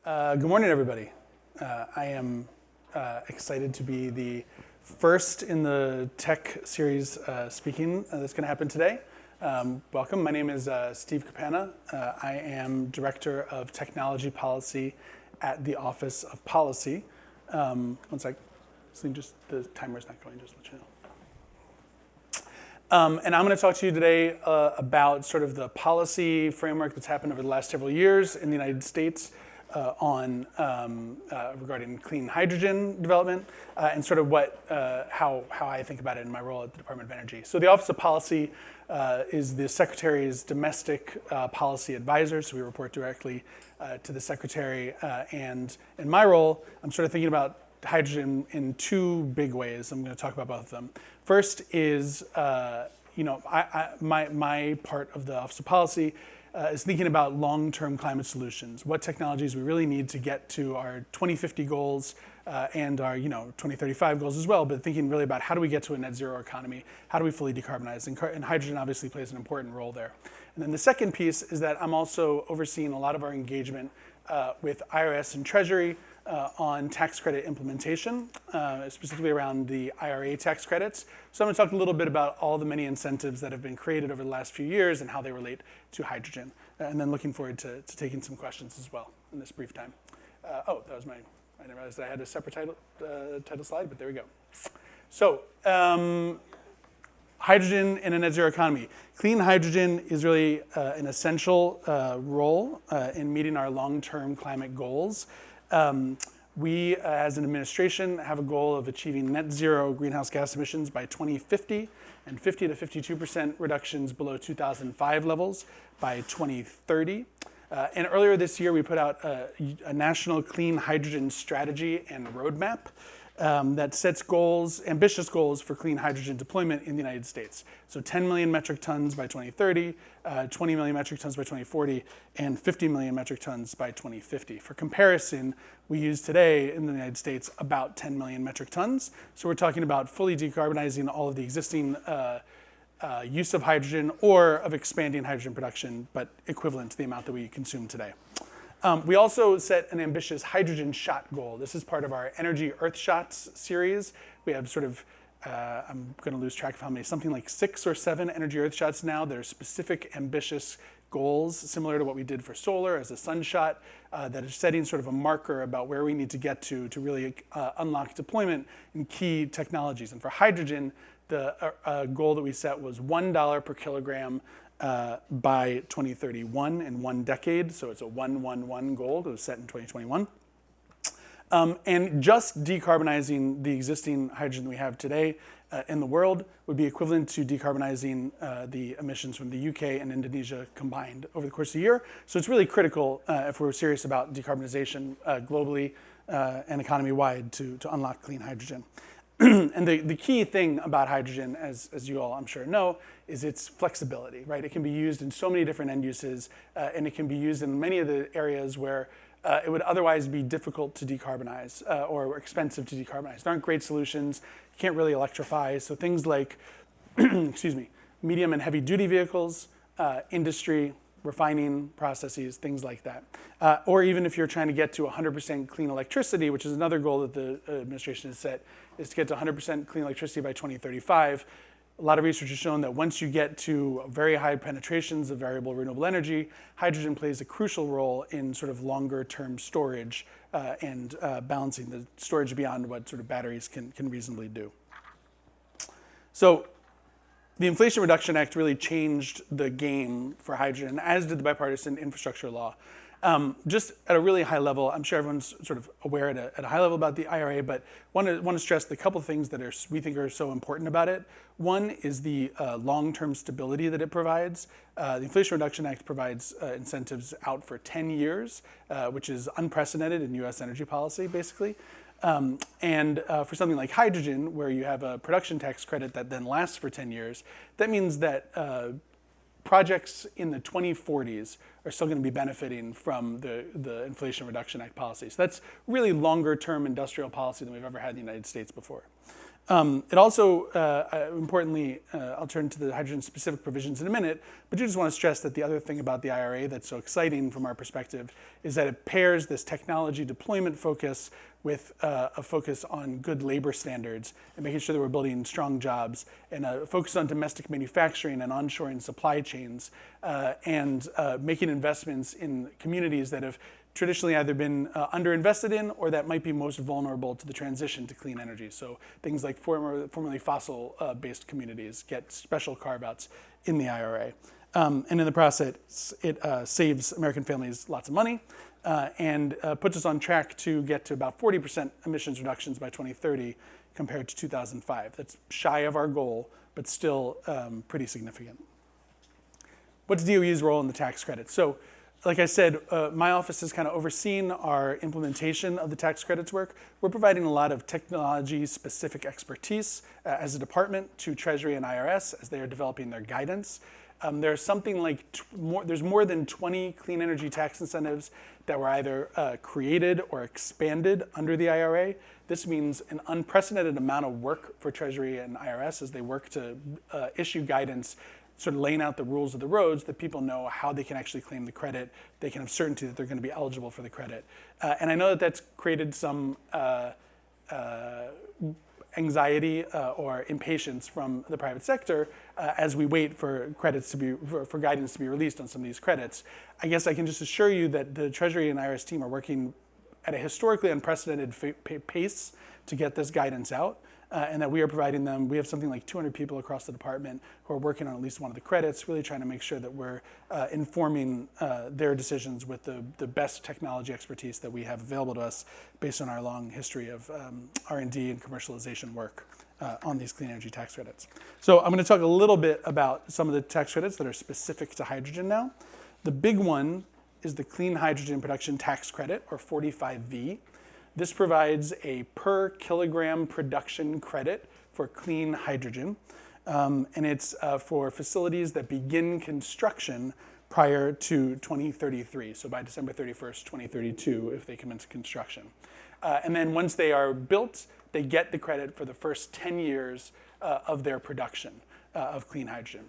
Good morning, everybody. I am excited to be the first in the tech series speaking that's going to happen today. Welcome. My name is Steve Capanna. I am Director of Technology Policy at the Office of Policy. One sec. So just the timer's not going, just to let you know. And I'm going to talk to you today about sort of the policy framework that's happened over the last several years in the United States regarding clean hydrogen development and sort of how I think about it in my role at the Department of Energy. So the Office of Policy is the Secretary's domestic policy advisor, so we report directly to the Secretary. And in my role, I'm sort of thinking about hydrogen in two big ways. I'm going to talk about both of them. First is, my part of the Office of Policy is thinking about long-term climate solutions, what technologies we really need to get to our 2050 goals and our 2035 goals as well, but thinking really about how do we get to a net zero economy, how do we fully decarbonize, and hydrogen obviously plays an important role there. And then the second piece is that I'm also overseeing a lot of our engagement with IRS and Treasury on tax credit implementation, specifically around the IRA tax credits. So I'm going to talk a little bit about all the many incentives that have been created over the last few years and how they relate to hydrogen. And then looking forward to taking some questions as well in this brief time. I didn't realize that I had a separate title slide, but there we go. So hydrogen in a net zero economy. Clean hydrogen is really an essential role in meeting our long-term climate goals. We, as an administration, have a goal of achieving net zero greenhouse gas emissions by 2050 and 50 to 52% reductions below 2005 levels by 2030. And earlier this year, we put out a national clean hydrogen strategy and roadmap that sets ambitious goals for clean hydrogen deployment in the United States. So 10 million metric tons by 2030, 20 million metric tons by 2040, and 50 million metric tons by 2050. For comparison, we use today in the United States about 10 million metric tons. So we're talking about fully decarbonizing all of the existing use of hydrogen or of expanding hydrogen production, but equivalent to the amount that we consume today. We also set an ambitious hydrogen shot goal. This is part of our Energy Earth Shots series. We have sort of, I'm going to lose track of how many, something like 6 or 7 Energy Earth Shots now. They're specific, ambitious goals, similar to what we did for solar as a sun shot, that are setting sort of a marker about where we need to get to really unlock deployment in key technologies. And for hydrogen, the goal that we set was $1 per kilogram by 2031 in one decade. So it's a 1-1-1 goal that was set in 2021. And just decarbonizing the existing hydrogen we have today in the world would be equivalent to decarbonizing the emissions from the UK and Indonesia combined over the course of a year. So it's really critical if we're serious about decarbonization globally and economy-wide to unlock clean hydrogen. And the key thing about hydrogen, as you all I'm sure know, is its flexibility, right? It can be used in so many different end uses, and it can be used in many of the areas where it would otherwise be difficult to decarbonize or expensive to decarbonize. There aren't great solutions. You can't really electrify. So things like, medium and heavy duty vehicles, industry, refining processes, things like that. Or even if you're trying to get to 100% clean electricity, which is another goal that the administration has set, is to get to 100% clean electricity by 2035. A lot of research has shown that once you get to very high penetrations of variable renewable energy, hydrogen plays a crucial role in sort of longer term storage and balancing the storage beyond what sort of batteries can reasonably do. So the Inflation Reduction Act really changed the game for hydrogen, as did the bipartisan infrastructure law. Just at a really high level, I'm sure everyone's sort of aware at a high level about the IRA, but want to stress the couple of things that we think are so important about it. One is the long-term stability that it provides. The Inflation Reduction Act provides incentives out for 10 years, which is unprecedented in US energy policy, basically. And for something like hydrogen, where you have a production tax credit that then lasts for 10 years, that means that projects in the 2040s are still going to be benefiting from the Inflation Reduction Act policy. So that's really longer term industrial policy than we've ever had in the United States before. It also, importantly, I'll turn to the hydrogen-specific provisions in a minute, but you just want to stress that the other thing about the IRA that's so exciting from our perspective is that it pairs this technology deployment focus with a focus on good labor standards and making sure that we're building strong jobs, and a focus on domestic manufacturing and onshoring supply chains, and making investments in communities that have traditionally either been underinvested in or that might be most vulnerable to the transition to clean energy. So things like formerly fossil-based communities get special carve-outs in the IRA. And in the process, it saves American families lots of money and puts us on track to get to about 40% emissions reductions by 2030 compared to 2005. That's shy of our goal, but still pretty significant. What's DOE's role in the tax credit? So, like I said, my office has kind of overseen our implementation of the tax credits work. We're providing a lot of technology-specific expertise as a department to Treasury and IRS as they are developing their guidance. There's something like there's more than 20 clean energy tax incentives that were either created or expanded under the IRA. This means an unprecedented amount of work for Treasury and IRS as they work to issue guidance, sort of laying out the rules of the roads that people know how they can actually claim the credit. They can have certainty that they're going to be eligible for the credit. And I know that that's created some anxiety or impatience from the private sector as we wait for credits to be for guidance to be released on some of these credits. I guess I can just assure you that the Treasury and IRS team are working at a historically unprecedented pace to get this guidance out. And that we are providing them. We have something like 200 people across the department who are working on at least one of the credits, really trying to make sure that we're informing their decisions with the best technology expertise that we have available to us based on our long history of R&D and commercialization work on these clean energy tax credits. So I'm going to talk a little bit about some of the tax credits that are specific to hydrogen now. The big one is the Clean Hydrogen Production Tax Credit, or 45V. This provides a per kilogram production credit for clean hydrogen, and it's for facilities that begin construction prior to 2033, so by December 31st, 2032, if they commence construction. And then once they are built, they get the credit for the first 10 years of their production of clean hydrogen.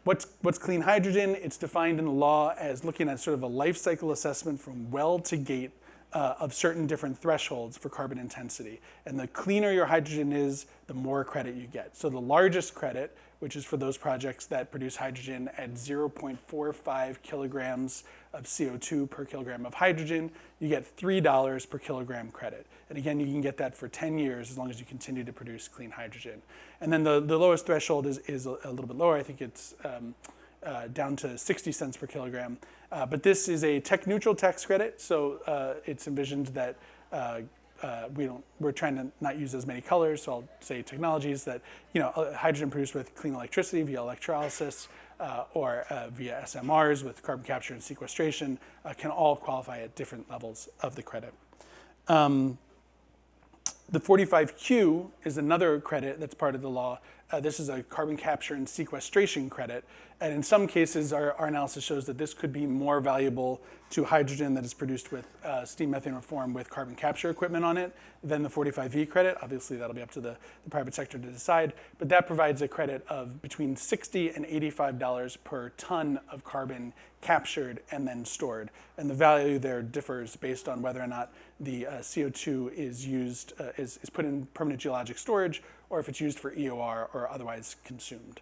What's clean hydrogen? It's defined in the law as looking at sort of a life cycle assessment from well to gate of certain different thresholds for carbon intensity. And the cleaner your hydrogen is, the more credit you get. So the largest credit, which is for those projects that produce hydrogen at 0.45 kilograms of CO2 per kilogram of hydrogen, you get $3 per kilogram credit. And again, you can get that for 10 years as long as you continue to produce clean hydrogen. And then the lowest threshold is a little bit lower. I think it's down to 60 cents per kilogram. But this is a tech-neutral tax credit, so it's envisioned that we're trying to not use as many colors, so I'll say technologies that, hydrogen produced with clean electricity via electrolysis or via SMRs with carbon capture and sequestration can all qualify at different levels of the credit. The 45Q is another credit that's part of the law. This is a carbon capture and sequestration credit. And in some cases, our analysis shows that this could be more valuable to hydrogen that is produced with steam methane reform with carbon capture equipment on it than the 45V credit. Obviously, that'll be up to the private sector to decide. But that provides a credit of between $60 and $85 per ton of carbon captured and then stored. And the value there differs based on whether or not the CO2 is used, is put in permanent geologic storage, or if it's used for EOR or otherwise consumed.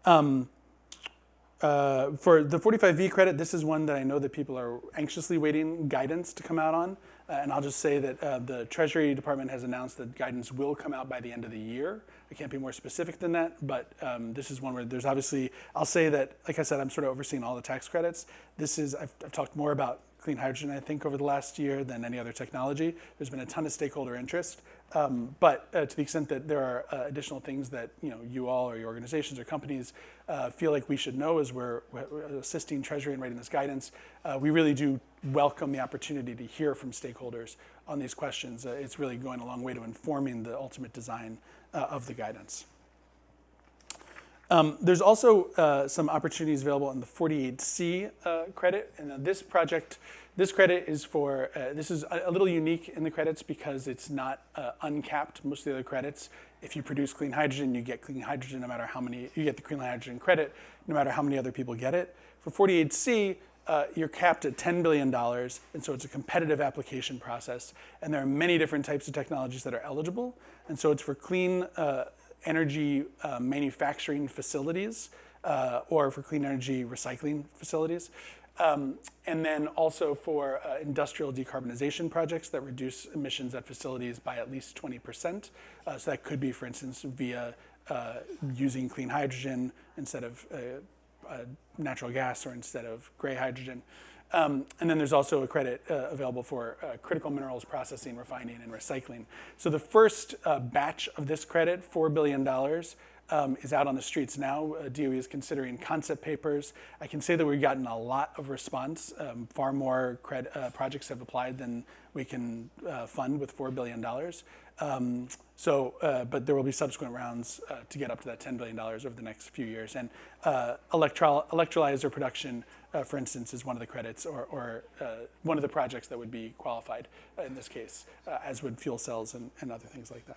For the 45V credit, this is one that I know that people are anxiously waiting guidance to come out on. And I'll just say that the Treasury Department has announced that guidance will come out by the end of the year. I can't be more specific than that, but this is one where there's obviously, I'll say that, like I said, I'm sort of overseeing all the tax credits. This is, I've talked more about clean hydrogen, I think, over the last year than any other technology. There's been a ton of stakeholder interest. But to the extent that there are additional things that you all or your organizations or companies feel like we should know as we're assisting Treasury in writing this guidance, we really do welcome the opportunity to hear from stakeholders on these questions. It's really going a long way to informing the ultimate design of the guidance. There's also some opportunities available in the 48C credit, and this project This credit is for, this is a little unique in the credits because it's not uncapped. Most of the other credits, if you produce clean hydrogen, you get clean hydrogen no matter how many, you get the clean hydrogen credit no matter how many other people get it. For 48C, you're capped at $10 billion, and so it's a competitive application process. And there are many different types of technologies that are eligible. And so it's for clean energy manufacturing facilities or for clean energy recycling facilities. And then also for industrial decarbonization projects that reduce emissions at facilities by at least 20%. So that could be, for instance, via using clean hydrogen instead of natural gas or instead of gray hydrogen. And then there's also a credit available for critical minerals processing, refining, and recycling. So the first batch of this credit, $4 billion, is out on the streets now. DOE is considering concept papers. I can say that we've gotten a lot of response. Far more projects have applied than we can fund with $4 billion. But there will be subsequent rounds to get up to that $10 billion over the next few years. And electrolyzer production, for instance, is one of the credits or one of the projects that would be qualified in this case, as would fuel cells and other things like that.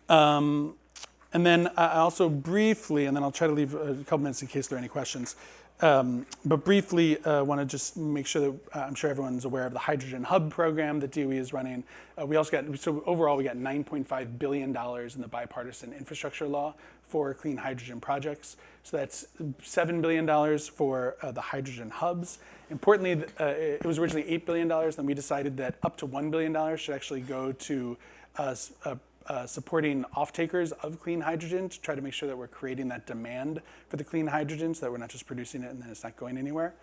And then I also briefly, and then I'll try to leave a couple minutes in case there are any questions, but briefly want to just make sure that I'm sure everyone's aware of the Hydrogen Hub program that DOE is running. We also got, so overall we got $9.5 billion in the bipartisan infrastructure law for clean hydrogen projects. So that's $7 billion for the hydrogen hubs. Importantly, it was originally $8 billion, then we decided that up to $1 billion should actually go to supporting off-takers of clean hydrogen to try to make sure that we're creating that demand for the clean hydrogen so that we're not just producing it and then it's not going anywhere.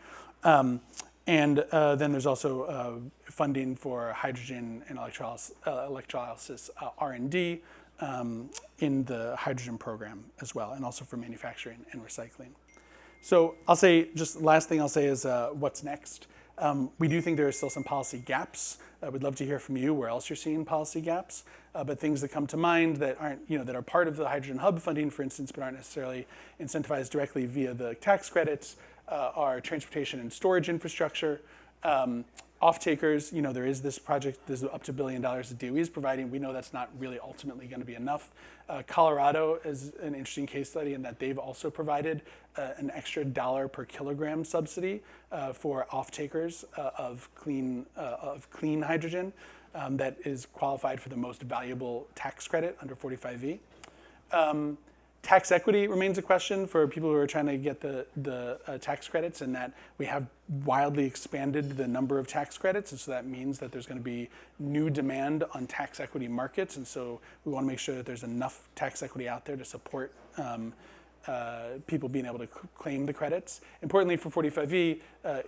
And then there's also funding for hydrogen and electrolysis R&D in the hydrogen program as well, and also for manufacturing and recycling. So I'll say, just last thing I'll say is what's next. We do think there are still some policy gaps. We'd love to hear from you where else you're seeing policy gaps, but things that come to mind that aren't, that are part of the Hydrogen Hub funding, for instance, but aren't necessarily incentivized directly via the tax credits, are transportation and storage infrastructure. Off-takers, there is this project, there's up to $1 billion that DOE is providing. We know that's not really ultimately going to be enough. Colorado is an interesting case study in that they've also provided an extra $1 per kilogram subsidy for off-takers of clean hydrogen that is qualified for the most valuable tax credit under 45V. Tax equity remains a question for people who are trying to get the tax credits, and that we have wildly expanded the number of tax credits, and so that means that there's going to be new demand on tax equity markets, and so we want to make sure that there's enough tax equity out there to support people being able to claim the credits. Importantly, for 45V,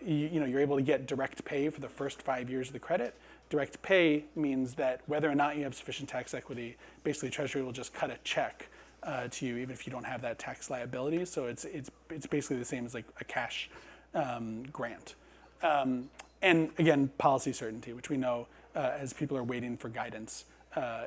you're able to get direct pay for the first 5 years of the credit. Direct pay means that whether or not you have sufficient tax equity, basically Treasury will just cut a check to you, even if you don't have that tax liability. So it's basically the same as like a cash grant. And again, policy certainty, which we know as people are waiting for guidance,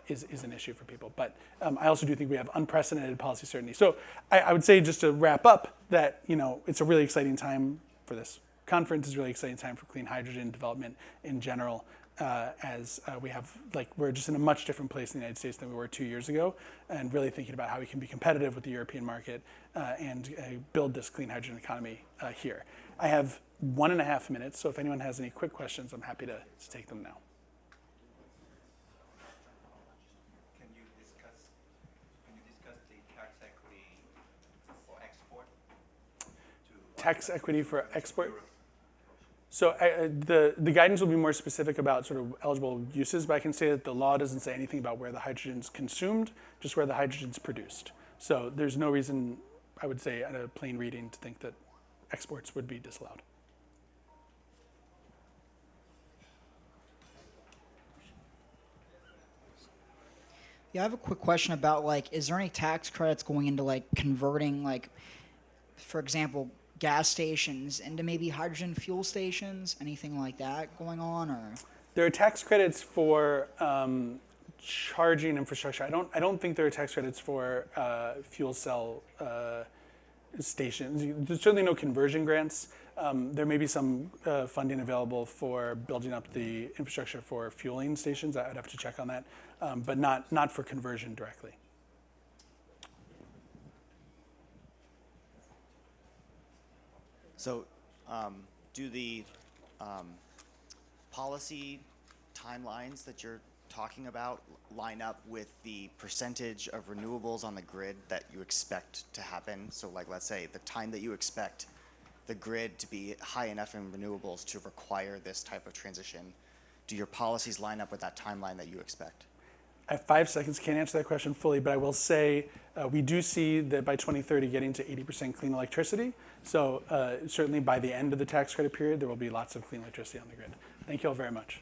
is an issue for people. But I also do think we have unprecedented policy certainty. So I would say, just to wrap up, that it's a really exciting time for this conference. It's a really exciting time for clean hydrogen development in general. As we have, we're just in a much different place in the United States than we were 2 years ago, and really thinking about how we can be competitive with the European market and build this clean hydrogen economy here. I have 1.5 minutes, so if anyone has any quick questions, I'm happy to take them now. Can you discuss the tax equity for export? Tax equity for export? So the guidance will be more specific about sort of eligible uses, but I can say that the law doesn't say anything about where the hydrogen's consumed, just where the hydrogen's produced. So there's no reason, I would say, at a plain reading, to think that exports would be disallowed. Yeah, I have a quick question about, is there any tax credits going into, converting, for example, gas stations into maybe hydrogen fuel stations, anything like that going on? Or there are tax credits for charging infrastructure. I don't think there are tax credits for fuel cell stations. There's certainly no conversion grants. There may be some funding available for building up the infrastructure for fueling stations. I'd have to check on that, but not for conversion directly. So, do the policy timelines that you're talking about line up with the percentage of renewables on the grid that you expect to happen? So, like, let's say the time that you expect the grid to be high enough in renewables to require this type of transition, do your policies line up with that timeline that you expect? I have 5 seconds, can't answer that question fully, but I will say we do see that by 2030 getting to 80% clean electricity. So certainly by the end of the tax credit period, there will be lots of clean electricity on the grid. Thank you all very much.